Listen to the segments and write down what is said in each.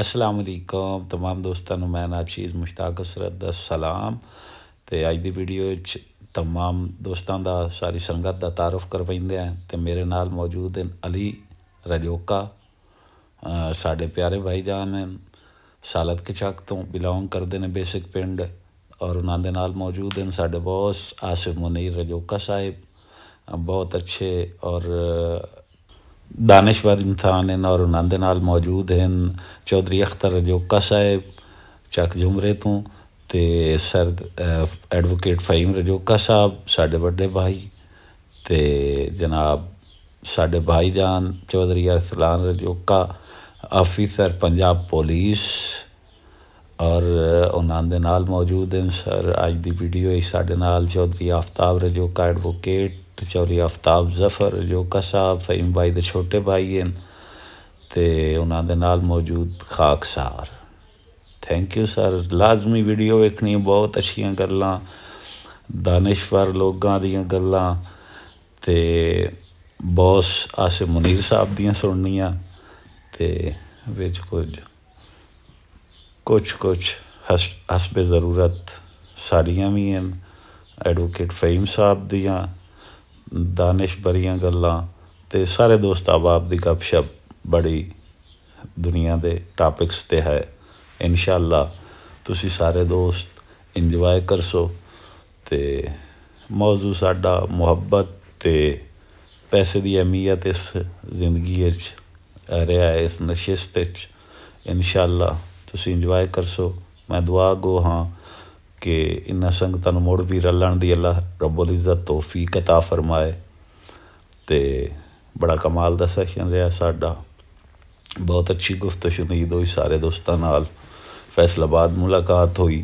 अस्सलाम वालेकुम तमाम दोस्तों ਨੂੰ ਮੈਂ ਨਾਚੀਜ਼ ਮੁਸ਼ਤਾਕ ਹਸਰਤ ਦਾ ਸਲਾਮ। ਤੇ ਅੱਜ ਦੀ ਵੀਡੀਓ ਵਿੱਚ तमाम ਦੋਸਤਾਂ ਦਾ ਸਾਰੀ ਸੰਗਤ ਦਾ ਤਾਰਫ ਕਰਵਾਉਂਦੇ ਆ। ਤੇ ਮੇਰੇ ਨਾਲ ਮੌਜੂਦ ਹਨ ਅਲੀ ਰਜੋਕਾ, ਸਾਡੇ ਪਿਆਰੇ ਭਾਈ ਜਾਨ ਹਨ, ਸਾਲਤ ਕੇ ਚੱਕ ਤੋਂ ਬਿਲੋਂਗ ਕਰਦੇ ਨੇ ਬੇਸਿਕ ਪਿੰਡ। ਔਰ ਉਹਨਾਂ ਦੇ ਨਾਲ ਮੌਜੂਦ ਹਨ ਸਾਡੇ ਬੌਸ ਆਸਿਫ ਮੁਨੀਰ ਰਜੋਕਾ ਸਾਹਿਬ, बहुत अच्छे और दानश्वर इंसान हैं। और उन्होंने नाल मौजूद हैं चौधरी अख्तर रजोका साहब चक जुमरे तो ते सर एडवोकेट फ़हीम रजोका साहब साढ़े बड़े भाई, ते जनाब साढ़े भाई जान चौधरी अरसलान रजोका ऑफिसर पंजाब पुलिस। और उन्होंने नाल मौजूद हैं सर अज की वीडियो साढ़े नाल चौधरी आफ्ताब रजोका एडवोकेट, चौधरी आफ्ताब जफर रजोका साहब फ़हीम भाई के छोटे भाई हैं। तो उन्होंने नाल मौजूद खाकसार। थैंक यू सर, लाजमी वीडियो वेखनी, बहुत अच्छिया गल्लां दानिशवर लोगों दियां गल्लां ते बॉस आसिफ मुनीर साहब दियां सुननियां ते विच कुछ हसबे ज़रूरत साड़ियाँ भी हैं। एडवोकेट फ़हीम साहब दियां दानिश भरियां गल्लां ते सारे दोस्त अहबाब दी गपशप बड़ी दुनिया दे टॉपिक्स ते है। इंशाअल्लाह तुसी सारे दोस्त इंजॉय करसो। ते मौजू साडा मुहब्बत ते पैसे दी अहमियत इस जिंदगी रहा है, इस नशिस्त इंशाअल्लाह तुसी इंजॉय करसो। मैं दुआ गो हाँ कि इन्हां संगतां नूं मुड़ भी रलण दी अल्लाह रब्बुल इज़्ज़त तौफीक अता फरमाए। ते बड़ा कमाल दा सैशन रहा साडा, बहुत अच्छी गुफ्त शुनीद हुई सारे दोस्तों नाल, फैसलाबाद मुलाकात हुई।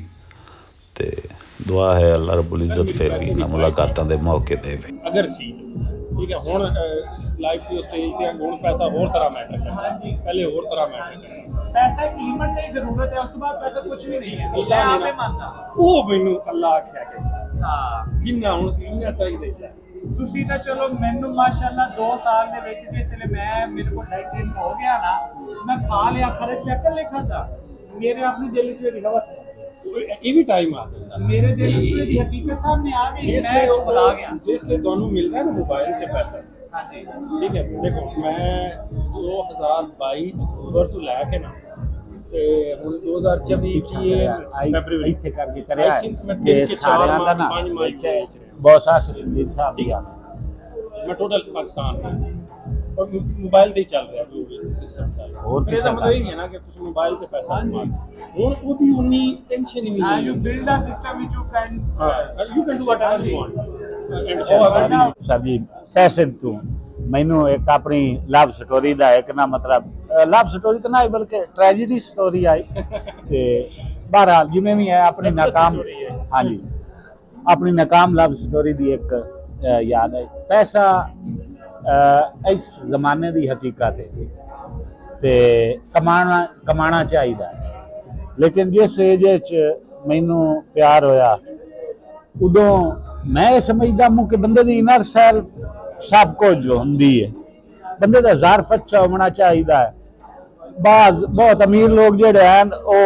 ते दुआ है अल्लाह रब्बुल इज़्ज़त फिर भी इन्हां मुलाकातां दे मौके देवे। अगर सी ठीक है हुण लाइफ की स्टेज ते हुण पैसा होर तरह मैटर करदा है, पहले होर तरह मैटर करदा पैसा कीमत की जरूरत है, उसके बाद पैसा कुछ भी नहीं है। मैं आपे मानता वो मैनू अल्लाह आख्या कि हां जिन्ना हुण इन्ना चाहिए। ਤੁਸੀਂ ਤਾਂ ਚਲੋ ਮੈਨੂੰ ਮਾਸ਼ਾਅੱਲਾ 2 ਸਾਲ ਦੇ ਵਿੱਚ ਜਿਸ ਵੇਲੇ ਮੈਂ ਮੇਰੇ ਕੋਲ ਡਾਈਟਿੰਗ ਹੋ ਗਿਆ ਨਾ, ਮੈਂ ਖਾ ਲਿਆ ਖਰਚ ਲਿਆ ਕੱਲੇ ਖਾਦਾ। ਮੇਰੇ ਆਪਣੇ ਦਿਲ ਵਿੱਚ ਇਹਦੀ ਹਵਸ ਇਹ ਵੀ ਟਾਈਮ ਆ ਜਾਂਦਾ, ਮੇਰੇ ਦਿਲ ਵਿੱਚ ਇਹਦੀ ਹਕੀਕਤ ਸਾਹਮਣੇ ਆ ਗਈ। ਮੈਂ ਬੁਲਾ ਗਿਆ ਜਿਸਲੇ ਤੁਹਾਨੂੰ ਮਿਲਦਾ ਨਾ मोबाइल ਤੇ ਪੈਸਾ। ਹਾਂਜੀ ठीक है देखो मैं 2022 अक्टूबर तो लैके ना ਤੇ ਹੁਣ 2024 ਕੀ ਫੈਬਰੂਰੀ ਇੱਥੇ ਕਰਕੇ ਕਰਿਆ I think ਮੈਂ 3 ਕੇ 4 ਸਾਰਿਆਂ ਦਾ ਨਾ ਪੰਜ ਮਾਹ ਵੇਚ ਰਿਹਾ ਬਹੁਤ ਆਸਿਫ ਸਾਹਿਬ ਦੀ ਆ। मैं टोटल पाकिस्तान में और मोबाइल से ही चल रहा जो भी सिस्टम चल रहा और है। मतलब यही है ना कि तुम मोबाइल पे पैसा कमा हुन वो भी उन्नी टेंशन ही नहीं you build a system which you can do whatever you want. Sir ਜੀ ਪੈਸੇ ਤੋਂ ਮੈਨੂੰ ਇੱਕ ਆਪਣੀ ਲਵ ਸਟੋਰੀ ਦਾ ਇੱਕ ਨਾ ਮਤਲਬ ਲਵ ਸਟੋਰੀ ਤਾਂ ਨਹੀਂ ਬਲਕਿ ਟ੍ਰੈਜੇਡੀ ਸਟੋਰੀ ਆਈ। ਤੇ ਬਹਰਾਲ ਜਿਵੇਂ ਵੀ ਹੈ ਆਪਣੀ ਨਾਕਾਮ, ਹਾਂਜੀ ਆਪਣੀ ਨਾਕਾਮ ਲਵ ਸਟੋਰੀ ਦੀ ਇੱਕ याद है। पैसा इस जमाने की हकीकत है ते कमाना चाहिए, लेकिन जिस एज मैनू प्यार होया उदों मैं समझदा हूँ कि बंदे दी इनर सैल्फ सब कुछ जो होंदी है, बंदे का ज़ारफ अच्छा होना चाहिए। बाज बहुत अमीर लोग जेड़े हैं वो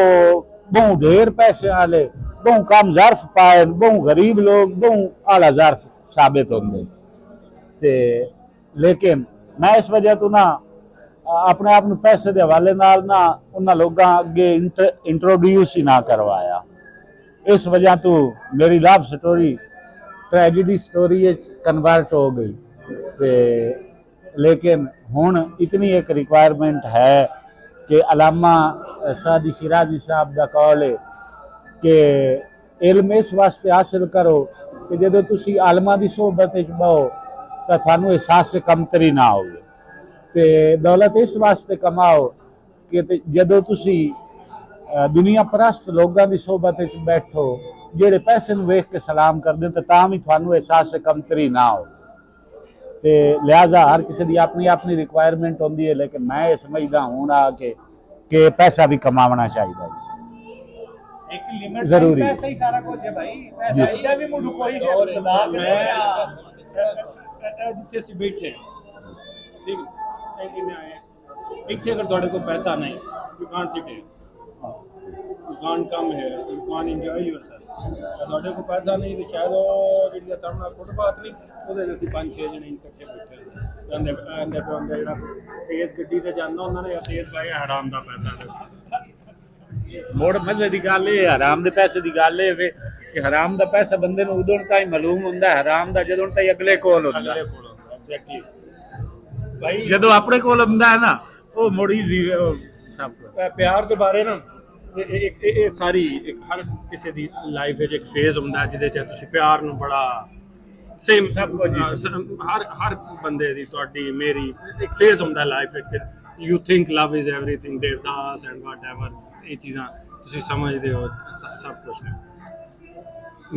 बहु ढेर पैसे वाले बहु कम ज़ारफ पाए, बहु गरीब लोग बहु आला ज़ारफ साबित होंगे। ते लेकिन मैं इस वजह तो ना अपने आप पैसे के हवाले नाल ना उन्होंने लोगों अगे इंट्रोड्यूस ही ना करवाया। इस वजह तो मेरी love story tragedy story convert हो गई। ते लेकिन हुण इतनी एक रिक्वायरमेंट है कि अलामा सादी शिराजी साहब का कौल है कि इल्म इस वास्ते हासिल करो कि जदों तुसी आलमा की सोहबत बहो तो थानू एहसास कमतरी ना हो। ते दौलत इस वास्ते कमाओ कि जदों तुसी दुनिया परस्त लोगों की सोहबत बैठो जेड़े पैसे नूं वेख के सलाम करते तो तां भी थानू एहसास कमतरी ना हो। ते लिहाजा हर किसी की अपनी अपनी रिक्वायरमेंट होंदी है, लेकिन मैं ये समझदा हूँ ना कि पैसा भी कमाना चाहिए। एक लिमिट जरूरी पैसा ही सारा कुछ है भाई। पैसा इधर भी मुझे कोई शर्त बता जितने से बैठे ठीक है ਇੱਥੇ ਅਗਰ ਤੁਹਾਡੇ ਕੋਲ ਪੈਸਾ ਨਹੀਂ, you can't sit here, you can't come here, you can't enjoy yourself. ਤੁਹਾਡੇ ਕੋਲ ਪੈਸਾ ਨਹੀਂ ਤੇ ਸ਼ਾਇਦ ਉਹ ਜਿਹੜੀ ਸਾਹਮਣਾ ਫੁੱਟਪਾਥ ਨਹੀਂ, ਉਹਦੇ 'ਤੇ ਅਸੀਂ 5-6 ਜਣੇ ਇਕੱਠੇ ਬੈਠੇ ਜਾਂਦੇ ਆਂਦੇ ਪਾਉਂਦੇ, ਜਿਹੜਾ ਤੇਜ਼ ਗੱਡੀ ਤੇ ਜਾਂਦਾ ਉਹਨਾਂ ਨੇ ਤੇਜ਼ ਪਾਇਆ ਹਰਾਮ ਦਾ ਪੈਸਾ ਦੇ। ਮੁੜ ਮਜ਼ੇ ਦੀ ਗੱਲ ਇਹ, ਹਰਾਮ ਦੇ ਪੈਸੇ ਦੀ ਗੱਲ ਇਹ ਵੇ ਕਿ ਹਰਾਮ ਦਾ ਪੈਸਾ ਬੰਦੇ ਨੂੰ ਉਦੋਂ ਤਾਈਂ ਮਾਲੂਮ ਹੁੰਦਾ, ਹਰਾਮ ਦਾ ਜਦੋਂ ਤਾਈਂ ਅਗਲੇ ਕੋਲ ਹੁੰਦਾ। ਅਗਲੇ ਕੋਲ ਐਗਜ਼ੈਕਟਲੀ ਭਾਈ, ਜਦੋਂ ਆਪਣੇ ਕੋਲ ਹੁੰਦਾ ਹੈ ਨਾ, ਉਹ ਮੁੜੀ ਜੀ ਸਭ ਕੁਝ। ਪਿਆਰ ਦੇ ਬਾਰੇ ਨਾ ਇਹ ਸਾਰੀ ਹਰ ਕਿਸੇ ਦੀ ਲਾਈਫ ਵਿੱਚ ਇੱਕ ਫੇਜ਼ ਹੁੰਦਾ ਜਿਹਦੇ 'ਚ ਤੁਸੀਂ ਪਿਆਰ ਨੂੰ ਬੜਾ ਸੇਮ ਸਭ ਕੁਝ ਹਰ ਬੰਦੇ ਦੀ, ਤੁਹਾਡੀ ਮੇਰੀ ਇੱਕ ਫੇਜ਼ ਹੁੰਦਾ ਲਾਈਫ ਵਿੱਚ। You think love is everything, Devdas and what ever, ਇਹ ਚੀਜ਼ਾਂ ਤੁਸੀਂ ਸਮਝਦੇ ਹੋ ਸਭ ਕੁਛ ਨੇ।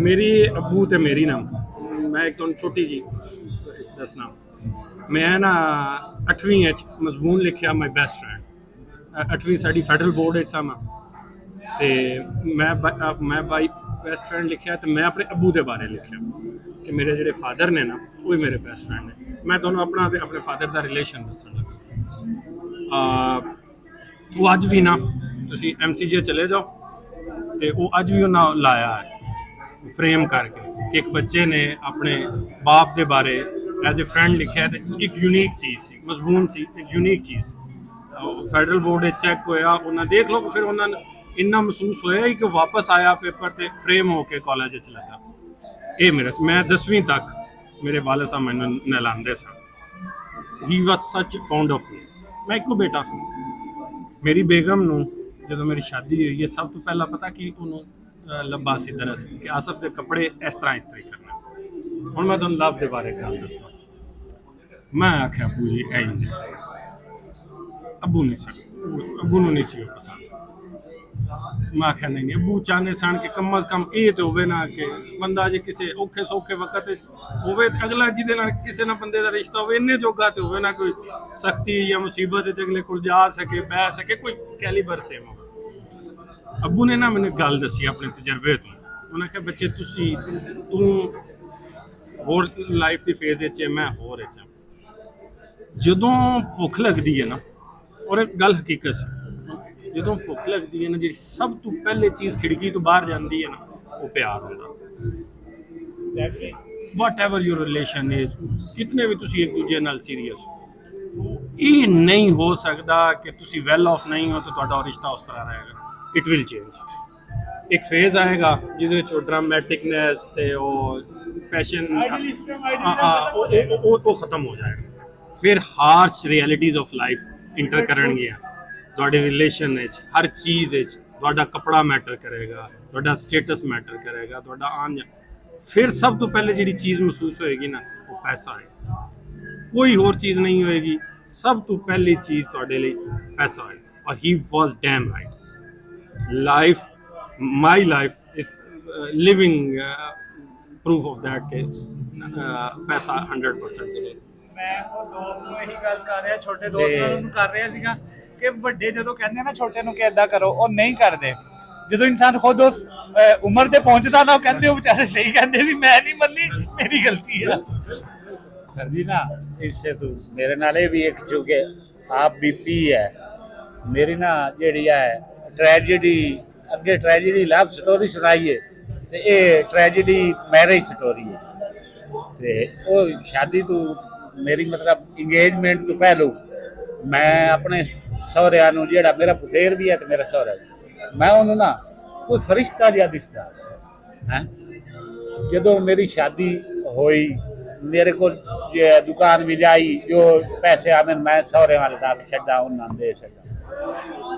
ਮੇਰੀ ਅੱਬੂ ਤੇ ਮੇਰੀ ਨਾ, ਮੈਂ ਇੱਕ ਤੁਹਾਨੂੰ ਛੋਟੀ ਜੀ ਦੱਸਣਾ, ਮੈਂ ਨਾ 8ਵੀਂ ਵਿੱਚ ਮਜ਼ਮੂਨ ਲਿਖਿਆ ਮਾਈ ਬੈਸਟ ਫਰੈਂਡ। 8ਵੀਂ ਸਾਡੀ ਫੈਡਰਲ ਬੋਰਡ ਵਿੱਚ ਸਾਂ ਤੇ ਮੈਂ ਬਾਈ ਬੈਸਟ ਫਰੈਂਡ ਲਿਖਿਆ ਤੇ ਮੈਂ ਆਪਣੇ ਅੱਬੂ ਦੇ ਬਾਰੇ ਲਿਖਿਆ ਕਿ ਮੇਰੇ ਜਿਹੜੇ ਫਾਦਰ ਨੇ ਨਾ, ਉਹ ਹੀ ਮੇਰੇ ਬੈਸਟ ਫਰੈਂਡ ਨੇ। ਮੈਂ ਤੁਹਾਨੂੰ ਆਪਣੇ ਫਾਦਰ ਦਾ ਰਿਲੇਸ਼ਨ ਦੱਸਣ ਲੱਗਾ। ਉਹ ਅੱਜ ਵੀ ਨਾ, ਤੁਸੀਂ MCJ ਚਲੇ ਜਾਓ ਤੇ ਉਹ ਅੱਜ ਵੀ ਉਹਨਾਂ ਲਾਇਆ ਹੈ ਫਰੇਮ ਕਰਕੇ ਕਿ ਇੱਕ ਬੱਚੇ ਨੇ ਆਪਣੇ ਬਾਪ ਦੇ ਬਾਰੇ ਐਜ਼ ਅ ਫਰੈਂਡ ਲਿਖਿਆ ਤੇ ਇੱਕ ਯੂਨੀਕ ਚੀਜ਼ ਸੀ, ਮਜ਼ਮੂਨ ਸੀ, ਇੱਕ ਯੂਨੀਕ ਚੀਜ਼। ਫੈਡਰਲ ਬੋਰਡ ਵਿੱਚ ਚੈੱਕ ਹੋਇਆ, ਉਹਨਾਂ ਦੇਖ ਲਓ, ਫਿਰ ਉਹਨਾਂ ਨੂੰ ਇੰਨਾ ਮਹਿਸੂਸ ਹੋਇਆ ਕਿ ਵਾਪਸ ਆਇਆ ਪੇਪਰ ਤੇ ਫਰੇਮ ਹੋ ਕੇ ਕਾਲਜ ਵਿੱਚ ਲੱਗਾ। ਇਹ ਮੈਂ 10ਵੀਂ ਤੱਕ ਮੇਰੇ ਵਾਲਿਦ ਸਾਹਿਬ ਮੈਨੂੰ ਨਹਿਲਾਉਂਦੇ ਸਨ। ਹੀ ਵਾਸ ਸੱਚ ਫੌਂਡ ਆਫ ਮੀ। ਮੈਂ ਇੱਕੋ ਬੇਟਾ ਸੀ। ਮੇਰੀ ਬੇਗਮ ਨੂੰ ਜਦੋਂ ਮੇਰੀ ਸ਼ਾਦੀ ਹੋਈ ਹੈ, ਸਭ ਤੋਂ ਪਹਿਲਾਂ ਪਤਾ ਕੀ ਉਹਨੂੰ ਲੱਭਾ ਸੀ ਦਰਅਸਲ ਕਿ ਆਸਫ ਦੇ ਕੱਪੜੇ ਇਸ ਤਰ੍ਹਾਂ ਇਸਤਰੀ ਕਰਨਾ। ਹੁਣ ਮੈਂ ਤੁਹਾਨੂੰ ਲਵ ਦੇ ਬਾਰੇ ਗੱਲ ਦੱਸਾਂ। ਮੈਂ ਆਖਿਆ ਅੱਬੂ ਜੀ ਐਂ ਨਹੀਂ, ਅੱਬੂ ਨੂੰ ਨਹੀਂ ਸੀ ਉਹ ਪਸੰਦ। ਮੈਂ ਆਖਿਆ ਨਹੀਂ, ਅੱਬੂ ਚਾਹੁੰਦੇ ਸਨ ਕਿ ਕਮ ਅਜ਼ ਕਮ ਇਹ ਤਾਂ ਹੋਵੇ ਨਾ ਕਿ ਬੰਦਾ ਜੇ ਕਿਸੇ ਔਖੇ ਸੌਖੇ ਵਕਤ ਵਿੱਚ ਹੋਵੇ, ਅਗਲਾ ਜਿਹਦੇ ਨਾਲ ਕਿਸੇ ਨਾਲ ਬੰਦੇ ਦਾ ਰਿਸ਼ਤਾ ਹੋਵੇ ਇੰਨੇ ਜੋਗਾ ਤੇ ਹੋਵੇ ਨਾ, ਕੋਈ ਸਖਤੀ ਜਾਂ ਮੁਸੀਬਤ ਵਿੱਚ ਅਗਲੇ ਕੋਲ ਜਾ ਸਕੇ, ਬਹਿ ਸਕੇ, ਕੋਈ ਕੈਲੀਬਰ ਸੇਮ ਹੋਵੇ। ਅੱਬੂ ਨੇ ਨਾ ਮੈਨੂੰ ਗੱਲ ਦੱਸੀ ਆਪਣੇ ਤਜਰਬੇ ਤੋਂ। ਉਹਨਾਂ ਕਿਹਾ ਬੱਚੇ ਤੂੰ ਹੋਰ ਲਾਈਫ ਦੀ ਫੇਜ਼ ਵਿੱਚ, ਮੈਂ ਹੋਰ ਵਿੱਚ। ਜਦੋਂ ਭੁੱਖ ਲੱਗਦੀ ਹੈ ਨਾ, ਔਰ ਇੱਕ ਗੱਲ ਹਕੀਕਤ ਸੀ, ਜਦੋਂ ਭੁੱਖ ਲੱਗਦੀ ਹੈ ਨਾ, ਜਿਹੜੀ ਸਭ ਤੋਂ ਪਹਿਲੇ ਚੀਜ਼ ਖਿੜਕੀ ਤੋਂ ਬਾਹਰ ਜਾਂਦੀ ਹੈ ਨਾ, ਉਹ ਪਿਆਰ ਹੁੰਦਾ। ਵਾਟ ਐਵਰ ਯੂਰ ਰਿਲੇਸ਼ਨ ਇਜ਼, ਕਿਤਨੇ ਵੀ ਤੁਸੀਂ ਇੱਕ ਦੂਜੇ ਨਾਲ ਸੀਰੀਅਸ ਹੋ, ਇਹ ਨਹੀਂ ਹੋ ਸਕਦਾ ਕਿ ਤੁਸੀਂ ਵੈਲ ਆਫ ਨਹੀਂ ਹੋ ਤਾਂ ਤੁਹਾਡਾ ਉਹ ਰਿਸ਼ਤਾ ਉਸ ਤਰ੍ਹਾਂ ਰਹੇਗਾ। It will change. ਇੱਕ ਫੇਜ਼ ਆਏਗਾ ਜਿਹਦੇ ਵਿੱਚ ਉਹ ਡਰਾਮੈਟਿਕਨੈਸ ਤੇ ਉਹ ਪੈਸ਼ਨ ਉਹ ਖਤਮ ਹੋ ਜਾਏਗਾ। ਫਿਰ harsh realities of life inter ਕਰਨਗੀਆਂ ਤੁਹਾਡੇ ਰਿਲੇਸ਼ਨ ਵਿੱਚ। ਹਰ ਚੀਜ਼ ਵਿੱਚ ਤੁਹਾਡਾ ਕੱਪੜਾ ਮੈਟਰ ਕਰੇਗਾ, ਤੁਹਾਡਾ ਸਟੇਟਸ ਮੈਟਰ ਕਰੇਗਾ, ਤੁਹਾਡਾ ਆਉਣ ਜਾਣ। ਫਿਰ ਸਭ ਤੋਂ ਪਹਿਲੇ ਜਿਹੜੀ ਚੀਜ਼ ਮਹਿਸੂਸ ਹੋਏਗੀ ਨਾ, ਉਹ ਪੈਸਾ ਹੈ। ਕੋਈ ਹੋਰ ਚੀਜ਼ ਨਹੀਂ ਹੋਏਗੀ, ਸਭ ਤੋਂ ਪਹਿਲੀ ਚੀਜ਼ ਤੁਹਾਡੇ ਲਈ ਪੈਸਾ ਹੈ। ਔਰ he was damn right. Life, my life is living proof of that ਕਿ ਪੈਸਾ 100% ਹੈ। ਮੈਂ ਉਹ ਦੋਸਤ ਨੂੰ ਇਹੀ ਗੱਲ ਕਰ ਰਿਹਾ, ਛੋਟੇ ਦੋਸਤ ਨੂੰ ਕਰ ਰਿਹਾ ਸੀਗਾ ਕਿ ਵੱਡੇ ਜਦੋਂ ਕਹਿੰਦੇ ਨਾ ਛੋਟੇ ਨੂੰ ਕਿ ਏਦਾਂ ਕਰੋ, ਉਹ ਨਹੀਂ ਕਰਦੇ। ਜਦੋਂ ਇਨਸਾਨ ਖੁਦ ਉਸ ਉਮਰ ਤੇ ਪਹੁੰਚਦਾ ਨਾ, ਉਹ ਕਹਿੰਦੇ ਉਹ ਵਿਚਾਰੇ ਸਹੀ ਕਹਿੰਦੇ ਵੀ ਮੈਂ ਨਹੀਂ ਮੰਨੀ, ਮੇਰੀ ਗਲਤੀ ਹੈ। सर जी ना, इससे तो मेरे नाले भी एक चूंकि आप बीती है मेरी ना जी है ट्रैजेडी, अगे ट्रैजेडी लव स्टोरी सुनाई है तो ये ट्रैजेडी मैरिज स्टोरी है। तो वो शादी तो मेरी मतलब इंगेजमेंट तो पहलू मैं अपने सहुरिया नूं, जेड़ा मेरा पुतेर भी है तो मेरा सहुरा, मैं उन्होंने ना कोई फरिश्ता जिहा दिसदा है। जदों मेरी शादी होई, मेरे को दुकान भी जाई, जो पैसे आवे मैं सहुरे वाले रख छड्डा, उन्होंने दे छड्डा।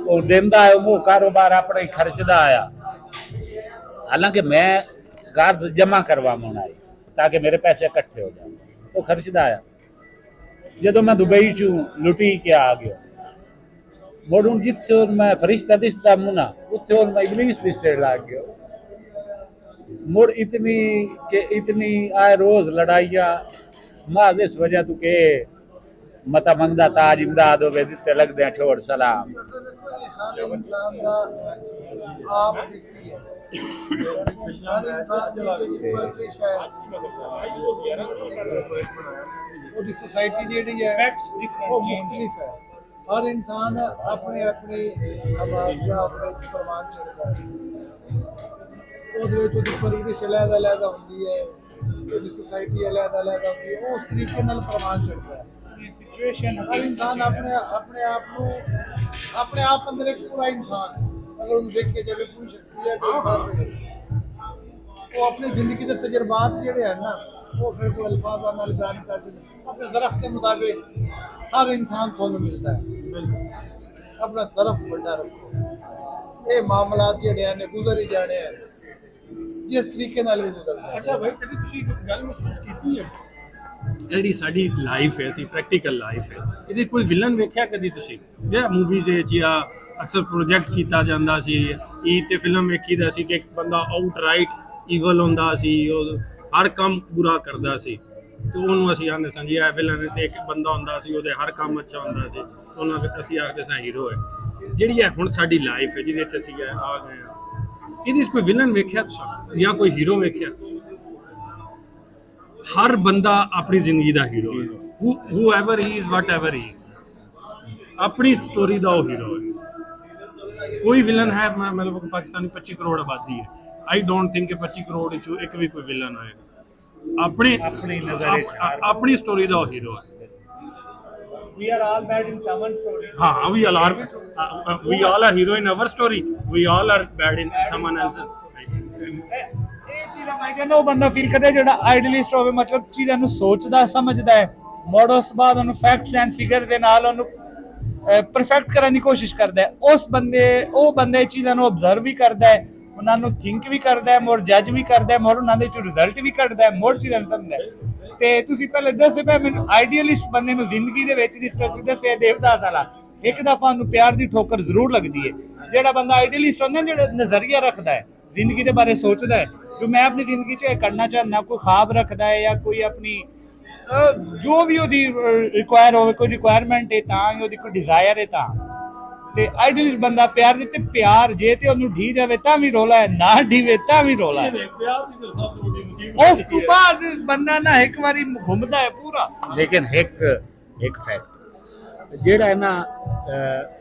वो दिंदा है, वो कारोबार अपने खर्चदा आया। हालांकि मैं घर जमा करवावन आई ताकि मेरे पैसे इकट्ठे हो जाए, वो खर्चदा आया। जदों मैं दुबई चू लुटी के आ गया, मुड़ जिथे मैं फरिश्ता दिसदा मुना, उत्थे मैं इबलीस दिसण लग गया। मुड़ इतनी आए रोज लड़ाइया माज इस वजह तू के मता मंगदा ताज इमदाद होवे दिते लगदे छोड़ सलाम। ਉਹਦੀ ਸੋਸਾਇਟੀ ਜਿਹੜੀ ਹੈ ਉਹ ਮੁਖਤਲਿਫ ਹੈ। हर इंसान अपने अपने अपने प्रमाण चढ़ता है ਉਹਦੀ ਪਰਵਰਿਸ਼ ਅਲੱਗ-ਅਲੱਗ ਹੁੰਦੀ ਹੈ ਉਹਦੀ ਸੁਸਾਇਟੀ ਅਲੱਗ-ਅਲੱਗ ਹੁੰਦੀ ਹੈ ਉਹ ਉਸ ਤਰੀਕੇ ਨਾਲ ਪ੍ਰਮਾਣ ਚੜਦਾ ਹੈ ਸਿਚੁਏਸ਼ਨ ਹਰ ਇਨਸਾਨ ਆਪਣੇ ਆਪ ਅੰਦਰ ਇੱਕ ਪੂਰਾ ਇਨਸਾਨ ਅਗਰ ਉਹਨੂੰ ਦੇਖਿਆ ਜਾਵੇ ਪੂਰੀ ਸ਼ਖਸੀਅਤ ਇਨਸਾਨ ਦੇ ਵਿੱਚ ਉਹ ਆਪਣੀ ਜ਼ਿੰਦਗੀ ਦੇ ਤਜਰਬਾਤ ਜਿਹੜੇ ਹਨ ਨਾ ਉਹ ਫਿਰ ਕੋਈ ਅਲਫਾਜ਼ਾਂ ਨਾਲ ਬਿਆਨ ਕਰ ਦਿੰਦੇ ਆਪਣੇ ਜ਼ਰਫ ਦੇ ਮੁਤਾबिक ਹਰ ਇਨਸਾਨ ਤੁਹਾਨੂੰ ਮਿਲਦਾ ਹੈ ਆਪਣਾ ਜ਼ਰਫ ਵੱਡਾ ਰੱਖੋ ਇਹ ਮਾਮਲਾਤ ਜਿਹੜੇ ਹਨ ਗੁਜ਼ਰ ਹੀ ਜਾਣੇ ਹਨ ਜਿਸ ਤਰੀਕੇ ਨਾਲ ਵੀ ਗੁਜ਼ਰਦੇ ਅੱਛਾ ਭਾਈ ਕਦੀ ਤੁਸੀਂ ਇੱਕ ਗੱਲ ਮਹਿਸੂਸ ਕੀਤੀ ਹੈ ਜਿਹੜੀ ਸਾਡੀ ਲਾਈਫ ਹੈ ਅਸੀਂ ਪ੍ਰੈਕਟੀਕਲ ਲਾਈਫ ਹੈ ਇਹਦੇ ਕੋਈ ਵਿਲਨ ਵੇਖਿਆ ਕਦੀ ਤੁਸੀਂ ਜਿਹੜਾ ਮੂਵੀਜ਼ ਵਿੱਚ ਜਾਂ ਅਕਸਰ ਪ੍ਰੋਜੈਕਟ ਕੀਤਾ ਜਾਂਦਾ ਸੀ ਤੇ ਫਿਲਮ ਵੇਖੀਦਾ ਸੀ ਕਿ ਇੱਕ ਬੰਦਾ ਆਊਟਰਾਈਟ ਈਵਲ ਹੁੰਦਾ ਸੀ ਉਹ ਹਰ ਕੰਮ ਪੂਰਾ ਕਰਦਾ ਸੀ ਤੇ ਉਹਨੂੰ ਅਸੀਂ ਆਂਦੇ ਸਾਂ ਜੀ ਇਹ ਵਿਲਨ ਤੇ ਇੱਕ ਬੰਦਾ ਹੁੰਦਾ ਸੀ ਉਹਦੇ ਹਰ ਕੰਮ ਅੱਛਾ ਹੁੰਦਾ ਸੀ ਤੇ ਉਹਨਾਂ ਅਸੀਂ ਆਖਦੇ ਸਾਂ ਹੀਰੋ ਹੈ ਜਿਹੜੀ ਹੈ ਹੁਣ ਸਾਡੀ ਲਾਈਫ ਹੈ ਜਿਹਦੇ ਵਿੱਚ ਅਸੀਂ ਆ ਗਏ ਹਾਂ ਇਹਦੇ ਵਿੱਚ ਕੋਈ ਵਿਲਨ ਵੇਖਿਆ ਤੁਸੀਂ ਜਾਂ ਕੋਈ ਹੀਰੋ ਵੇਖਿਆ ਹਰ ਬੰਦਾ ਆਪਣੀ ਜ਼ਿੰਦਗੀ ਦਾ ਹੀਰੋ ਹੈ whoever he is whatever he is ਆਪਣੀ ਸਟੋਰੀ ਦਾ ਉਹ ਹੀਰੋ ਹੈ ਕੋਈ ਵਿਲਨ ਹੈ ਮਤਲਬ ਪਾਕਿਸਤਾਨੀ 25 ਕਰੋੜ ਆਬਾਦੀ ਹੈ ਆਈ ਡੋਂਟ ਥਿੰਕ ਕਿ 25 ਕਰੋੜ ਵਿੱਚੋਂ ਇੱਕ ਵੀ ਕੋਈ ਵਿਲਨ ਹੋਏਗਾ ਆਪਣੀ ਸਟੋਰੀ ਦਾ ਉਹ ਹੀਰੋ ਹੈ we are all bad in someone's story ਹਾਂ we all are hero in our story we all are bad in someone else's ਇਹ ਚੀਜ਼ਾਂ ਮੈਂ ਕਹਿੰਦਾ ਉਹ ਬੰਦਾ ਫੀਲ ਕਰਦਾ ਜਿਹੜਾ ਆਈਡਲਿਸਟ ਹੋਵੇ ਮਤਲਬ ਚੀਜ਼ਾਂ ਨੂੰ ਸੋਚਦਾ ਸਮਝਦਾ ਹੈ ਮੋੜ ਉਸ ਤੋਂ ਬਾਅਦ ਉਹਨੂੰ ਫੈਕਟਸ ਐਂਡ ਫਿਗਰਸ ਦੇ ਨਾਲ ਉਹਨੂੰ ਪਰਫੈਕਟ ਕਰਨ ਦੀ ਕੋਸ਼ਿਸ਼ ਕਰਦਾ ਹੈ ਉਹ ਬੰਦੇ ਚੀਜ਼ਾਂ ਨੂੰ ਆਬਜ਼ਰਵ ਵੀ ਕਰਦਾ ਹੈ ਉਹਨਾਂ ਨੂੰ ਥਿੰਕ ਵੀ ਕਰਦਾ ਹੈ ਮੋਰ ਜੱਜ ਵੀ ਕਰਦਾ ਹੈ ਮੋਰ ਉਹਨਾਂ ਦੇ ਚੋਂ ਰਿਜ਼ਲਟ ਵੀ ਕੱਢਦਾ ਹੈ ਮੋਰ ਚੀਜ਼ਾਂ ਨੂੰ ਸਮਝਦਾ ਹੈ ਤੇ ਤੁਸੀਂ ਪਹਿਲੇ ਦੱਸੇ ਪਏ ਮੈਨੂੰ ਆਈਡੀਅਲਿਸਟ ਬੰਦੇ ਨੂੰ ਜ਼ਿੰਦਗੀ ਦੇ ਵਿੱਚ ਜਿਸ ਤਰ੍ਹਾਂ ਦੱਸਿਆ ਦੇਵਦਾਸ ਵਾਲਾ ਇੱਕ ਦਫਾ ਉਹਨੂੰ ਪਿਆਰ ਦੀ ਠੋਕਰ ਜ਼ਰੂਰ ਲੱਗਦੀ ਹੈ ਜਿਹੜਾ ਬੰਦਾ ਆਈਡੀਅਲਿਸਟ ਹੁੰਦਾ ਜਿਹੜਾ ਨਜ਼ਰੀਆ ਰੱਖਦਾ ਹੈ ਜ਼ਿੰਦਗੀ ਦੇ ਬਾਰੇ ਸੋਚਦਾ ਹੈ ਜੋ ਮੈਂ ਆਪਣੀ ਜ਼ਿੰਦਗੀ 'ਚ ਇਹ ਕਰਨਾ ਚਾਹੁੰਦਾ ਕੋਈ ਖਾਬ ਰੱਖਦਾ ਹੈ ਜਾਂ ਕੋਈ ਆਪਣੀ ਜੋ ਵੀ ਉਹਦੀ ਰਿਕੁਆਇਰ ਹੋਵੇ ਕੋਈ ਰਿਕੁਆਇਰਮੈਂਟ ਹੈ ਤਾਂ ਉਹਦੀ ਕੋਈ ਡਿਜ਼ਾਇਰ ਹੈ ਤਾਂ ਤੇ ਆਈਡੀਅਲਿਸਟ ਬੰਦਾ ਪਿਆਰ ਦੇ ਤੇ ਪਿਆਰ ਜੇ ਤੇ ਉਹਨੂੰ ਢੀ ਜਾਵੇ ਤਾਂ ਵੀ ਰੋਲਾ ਹੈ ਨਾ ਢੀਵੇ ਤਾਂ ਵੀ ਰੋਲਾ ਹੈ ਉਸ ਤੋਂ ਬਾਅਦ ਬੰਦਾ ਨਾ ਇੱਕ ਵਾਰੀ ਘੁੰਮਦਾ ਹੈ ਪੂਰਾ ਲੇਕਿਨ ਇੱਕ ਫੈਕਟ ਜਿਹੜਾ ਹੈ ਨਾ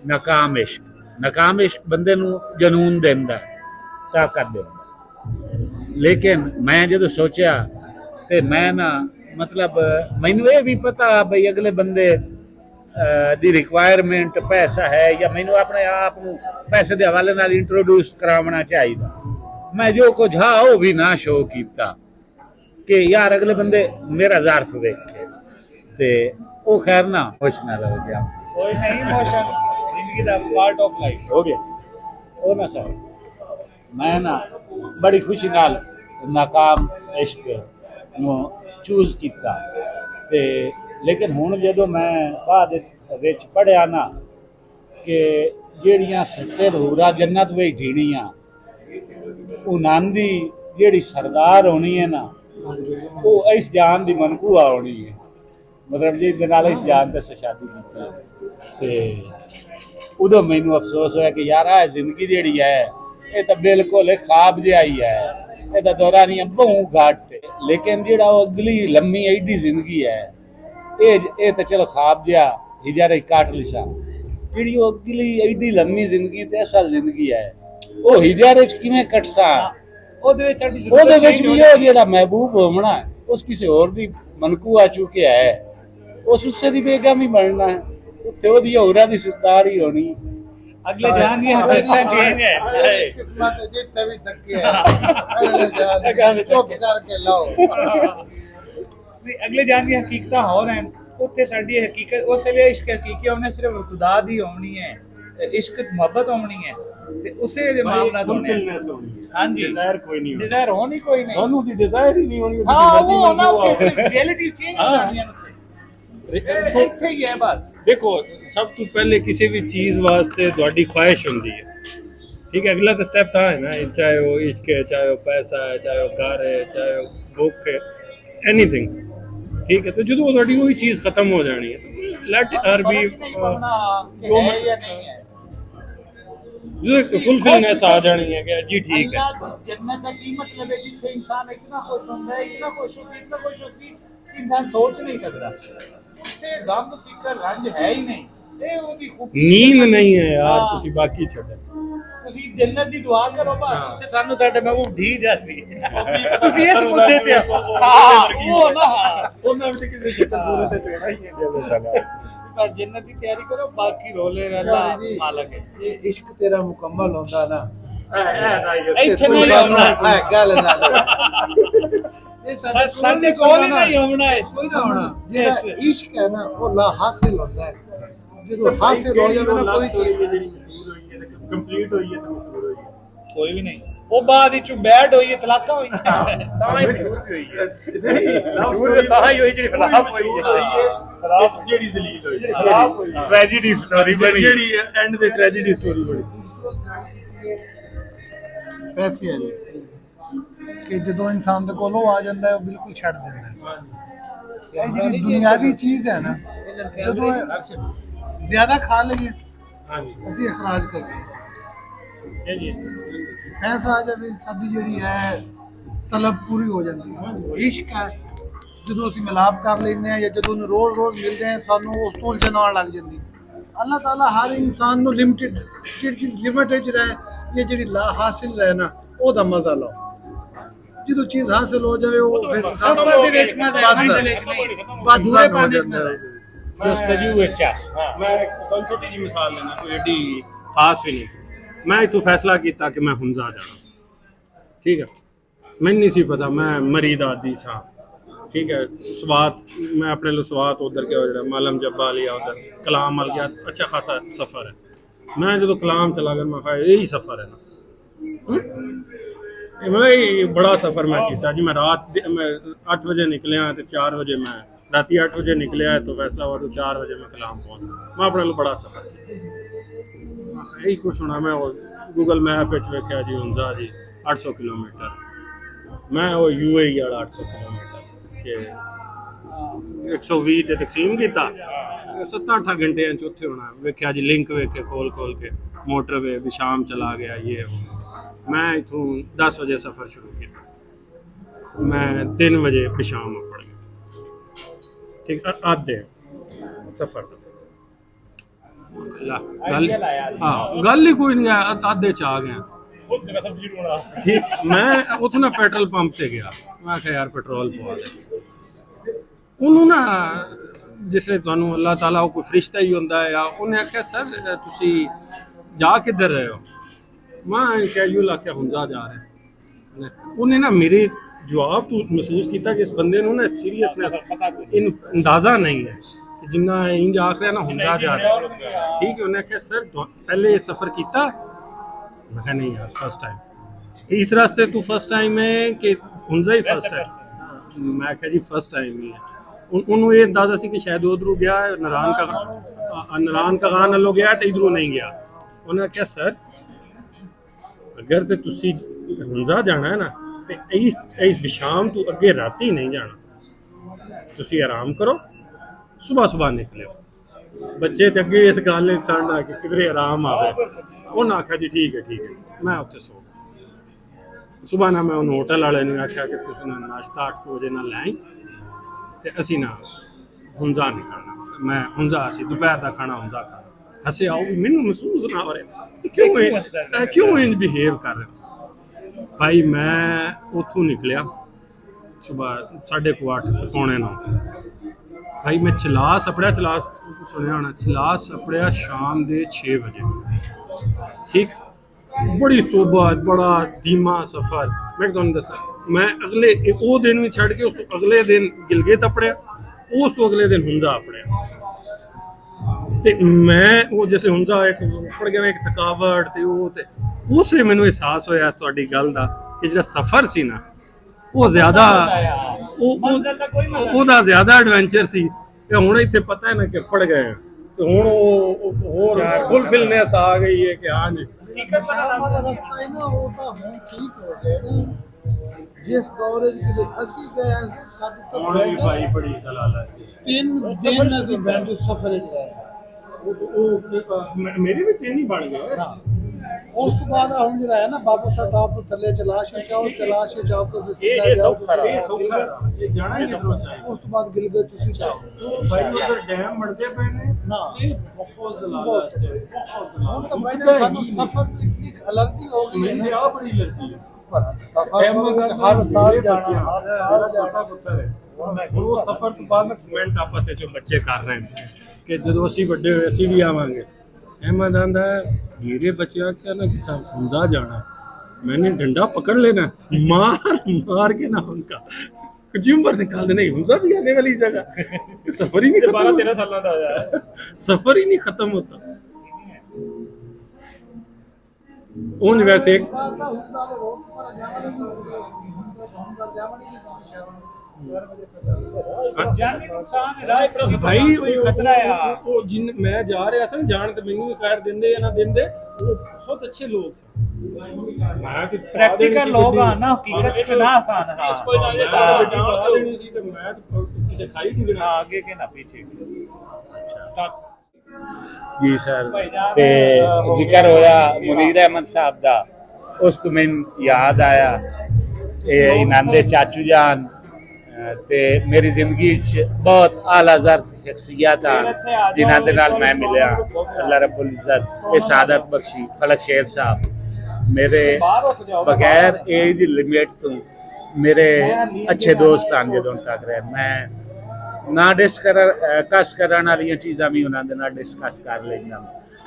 ਨਾਕਾਮ ਇਸ਼ਕ ਬੰਦੇ ਨੂੰ ਜਨੂਨ ਦਿੰਦਾ ਤਾਕਤ ਦਿੰਦਾ ਲੇਕਿਨ ਮੈਂ ਜਦੋਂ ਸੋਚਿਆ ਤੇ ਮੈਂ ਨਾ ਮਤਲਬ ਮੈਨੂੰ ਇਹ ਵੀ ਪਤਾ ਬਈ ਅਗਲੇ ਬੰਦੇ ਦੀ ਰਿਕੁਆਇਰਮੈਂਟ ਪੈਸਾ ਹੈ ਜਾਂ ਮੈਨੂੰ ਆਪਣੇ ਆਪ ਨੂੰ ਪੈਸੇ ਦੇ ਹਵਾਲੇ ਨਾਲ ਇੰਟਰੋਡਿਊਸ ਕਰਾਉਣਾ ਚਾਹੀਦਾ ਮੈਂ ਜੋ ਕੁਝ ਹਾਂ ਉਹ ਵੀ ਨਾ ਸ਼ੋਅ ਕੀਤਾ ਕਿ ਯਾਰ ਅਗਲੇ ਬੰਦੇ ਮੇਰਾ ਜ਼ਾਰਫ ਵੇਖੇ ਤੇ ਉਹ ਖੈਰ ਨਾ ਖੁਸ਼ ਨਾ ਰਹੋ ਗਿਆ ਕੋਈ ਨਹੀਂ ਇਮੋਸ਼ਨ ਜ਼ਿੰਦਗੀ ਦਾ ਪਾਰਟ ਆਫ ਲਾਈਫ ਹੋ ਗਿਆ ਉਹ ਨਾ ਸਰ ਮੈਂ ਨਾ ਬੜੀ ਖੁਸ਼ੀ ਨਾਲ ਨਾਕਾਮ ਇਸ਼ਕ ਨੂੰ ਚੂਜ਼ ਕੀਤਾ ਤੇ ਲੇਕਿਨ ਹੁਣ ਜਦੋਂ ਮੈਂ ਬਾਅਦ ਵਿੱਚ ਪੜ੍ਹਿਆ ਨਾ ਕਿ ਜਿਹੜੀਆਂ ਸੱਚੇ ਹੂਰਾ ਜੰਨਤ ਵਿੱਚ ਜੀਣੀਆਂ ਉਹਨਾਂ ਦੀ ਜਿਹੜੀ ਸਰਦਾਰ ਹੋਣੀ ਹੈ ਨਾ ਉਹ ਇਸ ਜਾਨ ਦੀ ਮਨਕੂਆ ਹੋਣੀ ਹੈ ਮਤਲਬ ਜਿਸ ਦੇ ਨਾਲ ਇਸ ਜਾਨ ਤੇ ਸ਼ਾਦੀ ਕੀਤੀ ਤੇ ਉਦੋਂ ਮੈਨੂੰ ਅਫਸੋਸ ਹੋਇਆ ਕਿ ਯਾਰ ਇਹ ਜ਼ਿੰਦਗੀ ਜਿਹੜੀ ਹੈ ਇਹ ਤਾਂ ਬਿਲਕੁਲ ਖਾਬ ਜਿਹਾ ਹੀ ਹੈ ਇਹਦਾ ਦੌਰਾ ਨਹੀਂ ਬਹੁ ਘਾਟ ਲੇਕਿਨ ਜਿਹੜਾ ਉਹ ਅਗਲੀ ਲੰਮੀ ਐਡੀ ਜ਼ਿੰਦਗੀ ਹੈ ਇਹ ਤਾਂ ਚਲੋ ਖਾਬ ਜਿਹਾ ਹਿਜਾਰੇ ਕੱਟ ਲਿਸ਼ਾ ਜਿਹੜੀ ਉਹ ਅਗਲੀ ਐਡੀ ਲੰਮੀ ਜ਼ਿੰਦਗੀ ਤੇ ਅਸਲ ਜ਼ਿੰਦਗੀ ਹੈ ਉਹ ਹਿਜਾਰੇ ਚ ਕਿਵੇਂ ਕੱਟਸਾ ਉਹਦੇ ਵਿੱਚ ਵੀ ਉਹ ਜਿਹੜਾ ਮਹਿਬੂਬ ਹੋਣਾ ਉਸ ਕਿਸੇ ਹੋਰ ਦੀ ਮਨਕੂ ਆ ਚੁੱਕਿਆ ਹੈ ਉਸ ਉਸੇ ਦੀ ਬੇਗਾਮੀ ਬਣਨਾ ਹੈ ਉੱਤੇ ਉਹਦੀ ਹੋਰਾਂ ਦੀ ਸਰਦਾਰੀ ਹੋਣੀ ਅਗਲੇ ਜਾਨ ਦੀ ਹਕੀਕਤ ਚੇਂਜ ਹੈ ਕਿਸਮਤ ਜਿੱਥੇ ਵੀ ਧੱਕੇ ਹੈ ਅਗਲੇ ਜਾਨ ਚੁੱਪ ਕਰਕੇ ਲਾਓ ਅਗਲੇ ਜਾਨ ਦੀ ਹਕੀਕਤਾਂ ਹੋਰ ਹਨ ਉੱਥੇ ਸਾਡੀ ਹਕੀਕਤ ਉਸ ਵੇਲੇ ਇਸ਼ਕ ਹਕੀਕੀ ਉਹਨੇ ਸਿਰਫ ਖੁਦਾ ਦੀ ਹੋਣੀ ਹੈ ਇਸ਼ਕ ਮੁਹੱਬਤ ਹੋਣੀ ਹੈ ਤੇ ਉਸੇ ਦੇ ਮਾਮਲਾ ਹੋਣੀ ਹੈ ਹਾਂਜੀ ਡਿਜ਼ਾਇਰ ਕੋਈ ਨਹੀਂ ਡਿਜ਼ਾਇਰ ਹੋਣੀ ਕੋਈ ਨਹੀਂ ਉਹਨੂੰ ਦੀ ਡਿਜ਼ਾਇਰ ਹੀ ਨਹੀਂ ਹੋਣੀ ਹਾਂ ਉਹ ਨਾ ਰਿਐਲਿਟੀ ਚੇਂਜ ਹੋ ਜਾਂਦੀਆਂ ਇੱਥੇ ਹੀ ਹੈ ਬਸ देखो सब तो पहले किसी भी चीज वास्ते ਤੁਹਾਡੀ ख्वाहिश ਹੁੰਦੀ ਹੈ ठीक है अगला तो स्टेप था है ना चाहे वो इश्क है चाहे वो पैसा है चाहे वो कार है चाहे वो बुक है एनीथिंग ठीक है तो जो ਤੁਹਾਡੀ ਉਹੀ ਚੀਜ਼ ਖਤਮ ਹੋ ਜਾਣੀ ਹੈ लेट हर बी जो फुलफिलनेस आ जानी है कि जी ठीक है जन्नत का की मतलब है जिथे इंसान इतना खुश होता है इतना खुश होती इंसान सोच नहीं सकता ਤੇ ਗਮ ਫਿਕਰ ਰੰਜ ਹੈ ਹੀ ਨਹੀਂ ਇਹ ਉਹਦੀ ਖੂਬੀ ਨੀਂਦ ਨਹੀਂ ਹੈ ਯਾਰ, ਤੁਸੀਂ ਬਾਕੀ ਛੱਡੋ। ਤੁਸੀਂ ਜੰਨਤ ਦੀ ਦੁਆ ਕਰੋ ਬਸ, ਤੇ ਸਾਨੂੰ ਸਾਡੇ ਮਹਿਬੂਬ ਢੀ ਜਾਸੀ ਤੁਸੀਂ ਇਸ ਮੁੱਦੇ ਤੇ ਉਹ ਨਾ ਉਹਨਾਂ ਵਿੱਚ ਕਿਸੇ ਸ਼ਕਲ ਸੂਰਤ ਤੇ ਚੋਣਾ ਹੀ ਹੈ। ਬਸ ਜੰਨਤ ਦੀ ਤਿਆਰੀ ਕਰੋ, ਬਾਕੀ ਰੋਲੇ ਅੱਲਾਹ ਮਾਲਕ ਹੈ। ਇਹ ਇਸ਼ਕ ਤੇਰਾ ਮੁਕੰਮਲ ਹੁੰਦਾ ਨਾ ਇੱਥੇ ਨਹੀਂ ਆਉਣਾ ਹੈ ਗੱਲ ਨਾ ਸਾਡੇ ਕੋਲ ਹੀ ਨਹੀਂ ਆਉਣਾ, ਇਸ ਕੋਈ ਨਾ ਆਉਣਾ। ਜਿਹੜਾ ਇਸ਼ਕ ਹੈ ਨਾ ਉਹ ਲਾ ਹਾਸਿਲ ਹੁੰਦਾ ਹੈ, ਜਦੋਂ ਹਾਸਿਲ ਹੋ ਜਾਵੇ ਨਾ ਕੋਈ ਚੀਜ਼ ਕੰਪਲੀਟ ਹੋਈ ਹੈ ਤੇ ਮਸ਼ਹੂਰ ਹੋਈ ਹੈ। ਕੋਈ ਵੀ ਨਹੀਂ, ਉਹ ਬਾਅਦ ਵਿੱਚ ਬੈਡ ਹੋਈ ਹੈ, ਤਲਾਕਾ ਹੋਈ ਤਾਂ ਹੀ ਮਸ਼ਹੂਰ ਹੋਈ ਹੈ। ਮਸ਼ਹੂਰ ਤਾਂ ਹੀ ਹੋਈ ਜਿਹੜੀ ਫਲਾਪ ਹੋਈ ਹੈ, ਜਿਹੜੀ ਜ਼ਲੀਲ ਹੋਈ ਖਰਾਬ ਹੋਈ ਟ੍ਰੈਜੇਡੀ ਸਟੋਰੀ ਬਣੀ ਜਿਹੜੀ ਐਂਡ ਦੇ ਟ੍ਰੈਜੇਡੀ ਸਟੋਰੀ ਬਣੀ। ਪੈਸੇ ਹੈ ਕਿ ਜਦੋਂ ਇਨਸਾਨ ਦੇ ਕੋਲ ਉਹ ਆ ਜਾਂਦਾ ਹੈ ਉਹ ਬਿਲਕੁਲ ਛੱਡ ਦਿੰਦਾ ਹੈ। ਇਹ ਜਿਹੜੀ ਦੁਨਿਆਵੀ ਚੀਜ਼ ਹੈ ਨਾ, ਜਦੋਂ ਜ਼ਿਆਦਾ ਖਾ ਲਈਏ ਅਸੀਂ ਇਖਰਾਜ ਕਰਦੇ ਹਾਂ। ਪੈਸਾ ਆ ਜਾਵੇ ਸਾਡੀ ਜਿਹੜੀ ਹੈ ਤਲਬ ਪੂਰੀ ਹੋ ਜਾਂਦੀ ਹੈ। ਇਸ਼ਕ ਹੈ ਜਦੋਂ ਅਸੀਂ ਮਿਲਾਪ ਕਰ ਲੈਂਦੇ ਹਾਂ ਜਾਂ ਜਦੋਂ ਉਹਨੂੰ ਰੋਜ਼ ਰੋਜ਼ ਮਿਲਦੇ ਹਾਂ ਸਾਨੂੰ ਉਸ ਤੋਂ ਉਲਝਣ ਆਉਣ ਲੱਗ ਜਾਂਦੀ। ਅੱਲਾਹ ਤਾਲਾ ਹਰ ਇਨਸਾਨ ਨੂੰ ਲਿਮਟਿਡ ਜਿਹੜੀ ਚੀਜ਼ ਲਿਮਟ ਵਿੱਚ ਰਹੇ ਇਹ ਜਿਹੜੀ ਲਾ ਹਾਸਿਲ ਰਹੇ ਨਾ ਉਹਦਾ ਮਜ਼ਾ ਲਓ। ਜਦੋਂ ਚੀਜ਼ ਹਾਸਿਲ ਹੋ ਜਾਵੇ ਉਹ ਫਿਰ ਸਫਰ ਦੇ ਵਿੱਚ ਮਜ਼ਾ ਨਹੀਂ ਦੇ ਵਿੱਚ ਬਾਦਸ਼ਾਹ ਹੋ ਜਾਂਦਾ ਹੈ। ਮੈਂ ਤੁਹਾਨੂੰ ਛੋਟੀ ਜਿਹੀ ਮਿਸਾਲ ਲੈਣਾ, ਕੋਈ ਏਡੀ ਖਾਸ ਵੀ ਨਹੀਂ। ਮੈਂ ਇਤੋਂ ਫੈਸਲਾ ਕੀਤਾ ਕਿ ਮੈਂ ਹੁੰਜ਼ਾ ਜਾਣਾ, ਠੀਕ ਹੈ। ਮੈਨੂੰ ਨਹੀਂ ਸੀ ਪਤਾ ਮੈਂ ਮਰੀਦ ਆਦੀ ਸਾਂ, ठीक है। स्वात मैं अपने लिए स्वात उधर के जो मालम जब्बा लिया उधर कलाम मल गया, अच्छा खासा सफ़र है। मैं जो कलाम चला गया मैं कहा यही सफ़र है ना, मतलब ये बड़ा सफ़र मैं किया जी। मैं रात मैं 8 बजे निकलिया तो 4 बजे मैं राती 8 बजे निकलिया तो फैसला हुआ तो 4 बजे मैं कलाम पहुँचा। मैं अपने लिए बड़ा सफ़र किया, यही कुछ होना। मैं गूगल मैप वेख्या जी हुंजा जी 800 किलोमीटर, मैं वो UAE वाला 800 किलोमीटर के 120 ते तकसीम किया 7-8 घंटे उत्थे होना। वेख्या जी लिंक वेखे खोल के मोटरवे भी शाम चला गया ये मैं इथों 10 बजे सफ़र शुरू किया, मैं 3 बजे शाम पड़ गया, ठीक आधे सफ़र गल ही कोई नहीं है, आधे च आ गया। ठीक मैं उत्थे ना पेट्रोल पंप से गया, मैं आख्या यार पेट्रोल पवा दे। उन्होंने ना जिसले तुहानू अल्लाह ताला कोई फरिश्ता ही होंदा है, या उन्हें आख्या सर तुसी जा किधर रहे हो? मैं कैजुअल आख्या हुंजा जा रहे। उन्हें ना मेरे जवाब तो महसूस किया कि इस बंदे नू ना सीरियसनेस अंदाज़ा नहीं है कि जिन्ना इंज आख रहा ना हुंजा जा रहा है, ठीक है। उन्हें आख्या सर पहले सफ़र किया? मैं कहा नहीं यार फर्स्ट टाइम। इस रास्ते तू फर्स्ट टाइम है कि हुंजा ही फर्स्ट टाइम? मैं कहा जी फर्स्ट टाइम ही है। उन्होंने ये अंदाजा सी कि शायद उधरों गया नारायण का गाना लो गया तो इधरों नहीं गया। उन्हें क्या सर अगर तो तुसी हुंजा जाना है ना तो इस बिशाम तू अगे राती नहीं जाना, तुसी आराम करो सुबह सुबह निकलो। बच्चे तो अगे इस गल ने सड़ना कि किधरे आराम आवे। उन्हें आख्या जी ठीक है। मैं उत्थे सो सुबह ना मैं उन्होंने होटल वाले ने आख्या कि तुम ना नाश्ता 8 बजे ना लै ते असी ना हुंजा निकलना। मैं हुंजा असी दोपहर का खाना हुंजा खाना। हसे आओ भी मैनू महसूस ना हो रहा क्यों इंज बिहेव कर रहे भाई। मैं उतों निकलिया सुबह 8:30 पौने 9 भाई। मैं चलास अपड़िया, चलास सुनिया होना, चलास अपड़िया शाम के 6 बजे, ठीक। बड़ी सोबत बड़ा धीमा सफ़र। मैं तुहानू दसा मैं अगले वो दिन भी छड़ के उस तो अगले दिन गिलगित अपड़िया, उस तो अगले दिन हुंजा अपड़िया। ते मैं वो जिसले हुंजा एक पड़ गया एक थकावट ते वो ते उससे मैनू एहसास होया तुहाडी गल दा कि जिहड़ा सफ़र सी ना वो ज़्यादा ओहदा ज़्यादा एडवेंचर सी। हुण इत्थे पता है ना कि पड़ गए तो हुण होर फुलफिलनेस आ गई है कि हाँ जी रास्ता है ना वो तो हम ठीक हो गए ना। जिस दौरे कि ਅਸੀਂ ਗਏ ਸੀ ਸਾਡੇ ਤੋਂ हुण भी भाई बड़ी जलालत 3 दिन ਅਸੀਂ ਬੈਠ ਕੇ ਸਫ਼ਰ ਵਿੱਚ ਰਹੇ। मेरे भी 3 ही बन गए। ਉਸ ਤੋਂ ਬਾਅਦ ਹੁਣ ਜਿਹੜਾ ਹੈ ਨਾ ਬਾਬੂ ਸਾਹਿਬ ਟਾਪ ਤੋਂ ਥੱਲੇ ਚਲਾਸ਼ ਚਾਓ ਤੋਂ ਇਹ ਸੌਖਾ ਇਹ ਜਾਣਾ ਹੀ ਕਿਧਰੋਂ ਚਾਹੀਦਾ। ਉਸ ਤੋਂ ਬਾਅਦ ਗਿਲਗਿਤ ਤੁਸੀਂ ਚਾਓ ਭਾਈ ਉਧਰ ਡੈਮ ਬਣਦੇ ਪਏ ਨੇ ਨਾ ਇਹ ਬਹੁਤ ਜ਼ਲਾਲਤ ਹੈ, ਬਹੁਤ ਹੁਣ ਤਾਂ ਜ਼ਲਾਲਤ ਭਾਈ ਸਾਨੂੰ ਸਫਰ ਦੀ ਇਤਨੀ ਅਲਰਜੀ ਹੋ ਗਈ ਹੈ ਮੈਨੂੰ ਨਾ ਆ ਬੜੀ ਲੱਗੀ ਹੈ। ਹਰ ਸਾਲ ਜਾਣਾ ਮੇਰਾ ਛੋਟਾ ਪੁੱਤਰ ਹੈ ਹੁਣ ਉਹ ਸਫ਼ਰ ਤੋਂ ਬਾਅਦ ਮੈਂ ਕਮੈਂਟ ਆਪਸ ਵਿੱਚ ਬੱਚੇ ਕਰ ਰਹੇ ਨੇ ਕਿ ਜਦੋਂ ਅਸੀਂ ਵੱਡੇ ਹੋਏ ਅਸੀਂ ਵੀ ਆਵਾਂਗੇ। अहमद आंदा मेरे बच्चे क्या ना कि हमजा जाना मैंने डंडा पकड़ लेना मार के ना उनका कच्यूम्बर निकाल देना हमजा भी आने वाली जगह सफर ही नहीं 12-13 साल का सफर ही नहीं खत्म होता। उन वैसे ਜਾਨੀ ਨੁਕਸਾਨ ਹੈ ਰਾਹ ਪਰ ਭਾਈ ਕੋਈ ਖਤਰਾ ਹੈ ਉਹ ਜਿਨ ਮੈਂ ਜਾ ਰਿਹਾ ਸੀ ਜਾਣ ਤੇ ਮੈਨੂੰ ਵੀ ਖੈਰ ਦਿੰਦੇ ਜਾਂ ਨਾ ਦਿੰਦੇ ਉਹ ਬਹੁਤ ਅੱਛੇ ਲੋਕ ਸਨ। ਮੈਂ ਕਿ ਪ੍ਰੈਕਟੀਕਲ ਲੋਕ ਆ ਨਾ ਹਕੀਕਤ ਚ ਨਾ ਆਸਾਨ ਹੈ ਕੋਈ ਨਾ ਜੇ ਤਾਂ ਦੇਣੀ ਸੀ ਤੇ ਮੈਂ ਕਿਸੇ ਖਾਈ ਨਹੀਂ ਦੇਣਾ आगे के ना पीछे स्टार्ट ਜੀ ਸਰ ਤੇ ਜ਼ਿਕਰ ਹੋਇਆ ਮੁਨੀਰ ਅਹਿਮਦ ਸਾਹਿਬ ਦਾ ਉਸ ਤੋਂ ਮੈਨੂੰ ਯਾਦ ਆਇਆ ਇਹ ਇਹਨਾਂ ਦੇ ਚਾਚੂ ਜਾਨ ਤੇ ਮੇਰੀ ਜ਼ਿੰਦਗੀ 'ਚ ਬਹੁਤ ਆਲਾ ਜ਼ਰ ਸ਼ਖਸੀਅਤ ਹਨ ਜਿਨ੍ਹਾਂ ਦੇ ਨਾਲ ਮੈਂ ਮਿਲਿਆ। ਅੱਲਾ ਰੱਬੁਲ ਇੱਜ਼ਤ ਇਹ ਸਾਦਤ ਬਖਸ਼ੀ ਫਲਕ ਸ਼ੇਰ ਸਾਹਿਬ ਮੇਰੇ ਬਗੈਰ ਏਜ ਲਿਮਿਟ ਤੋਂ ਮੇਰੇ ਅੱਛੇ ਦੋਸਤ ਹਨ ਜਦੋਂ ਤੱਕ ਰਹੇ ਮੈਂ ਨਾ ਡਿਸਕਸ ਕਰਨ ਵਾਲੀਆਂ ਚੀਜ਼ਾਂ ਵੀ ਉਹਨਾਂ ਦੇ ਨਾਲ ਡਿਸਕਸ ਕਰ ਲੈਂਦਾ।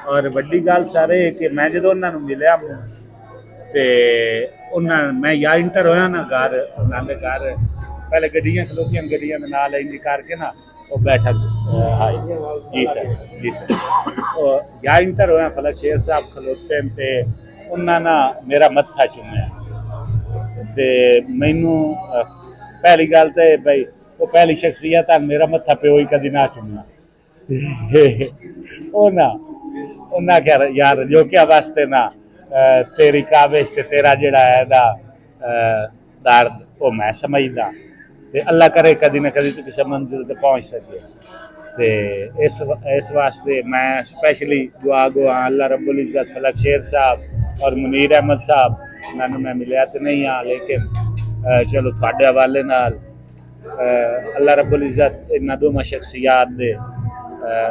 ਔਰ ਵੱਡੀ ਗੱਲ ਸਾਰੇ ਕਿ ਮੈਂ ਜਦੋਂ ਉਹਨਾਂ ਨੂੰ ਮਿਲਿਆ ਤੇ ਉਹਨਾਂ ਮੈਂ ਜਾਂ ਇੰਟਰ ਹੋਇਆ ਨਾ ਘਰ ਉਹਨਾਂ ਦੇ ਘਰ ਪਹਿਲੇ ਗੱਡੀਆਂ ਖਲੋਤੀਆਂ ਗੱਡੀਆਂ ਦੇ ਨਾਲ ਇੰਜ ਕਰਕੇ ਨਾ ਉਹ ਬੈਠਕ ਹਾਈ ਜੀ ਸਰ ਉਹ ਜਾਂ ਇੰਟਰ ਹੋਇਆ ਫਲਕ ਸ਼ੇਰ ਸਾਹਿਬ ਖਲੋਤੇ ਤੇ ਉਹਨਾਂ ਨਾ ਮੇਰਾ ਮੱਥਾ ਚੁੰਮਿਆ ਤੇ ਮੈਨੂੰ ਪਹਿਲੀ ਗੱਲ ਤੇ ਬਈ ਉਹ ਪਹਿਲੀ ਸ਼ਖਸੀਅਤ ਆ ਮੇਰਾ ਮੱਥਾ ਪਿਓ ਹੀ ਕਦੀ ਨਾ ਚੁੰਮਣਾ ਉਹਨਾਂ ਕਿਹਾ ਯਾਰ ਜੋ ਕਿਆ ਵਾਸਤੇ ਨਾ ਤੇਰੀ ਕਾਬਿਸ਼ ਤੇ ਤੇਰਾ ਜਿਹੜਾ ਹੈ ਇਹਦਾ ਦਰਦ ਉਹ ਮੈਂ ਸਮਝਦਾ ਤੇ ਅੱਲਾ ਕਰੇ ਕਦੀ ਨਾ ਕਦੀ ਤੂੰ ਕਿਸੇ ਮੰਜ਼ਿਲ ਤੇ ਪਹੁੰਚ ਸਕੇ ਤੇ ਇਸ ਵਾਸਤੇ ਮੈਂ ਸਪੈਸ਼ਲੀ ਦੁਆ ਗੋਆ ਅੱਲਾ ਰੱਬੁਲ ਇੱਜ਼ਤ ਫਲਕ ਸ਼ੇਰ ਸਾਹਿਬ ਔਰ ਮੁਨੀਰ ਅਹਿਮਦ ਸਾਹਿਬ ਇਹਨਾਂ ਨੂੰ ਮੈਂ ਮਿਲਿਆ ਤੇ ਨਹੀਂ ਆ ਲੇਕਿਨ ਚਲੋ ਤੁਹਾਡੇ ਹਵਾਲੇ ਨਾਲ अल्लाह रब्बुल इज़्ज़त इन दोनों शख्सियात दे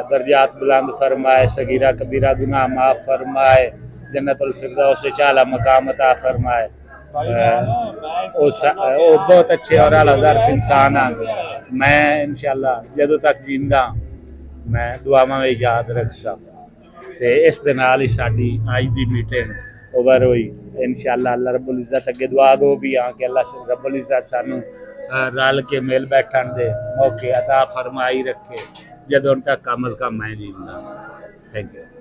दर्जात बुलंद फरमाए सगीरा कबीरा गुनाह माफ़ फरमाए जन्नतुल फिरदौस से आला मकाम अता फरमाए। वो बहुत अच्छे और आला ज़र्फ़ इंसान हैं। मैं इंशाअल्लाह जदों तक जींदा मैं दुआवां में याद रखसा ते इस दे नाल ही साडी आज दी मीटिंग ओवर हुई। इंशाअल्लाह अल्लाह रब्बुल इज़्ज़त अगे दुआ गो भी हाँ कि अल्लाह रब्बुल इज़्ज़त सानू रल के मेल बैठन दे मौके अता फरमाई रखे जदों तक अमल का मैं जींदा। Thank you.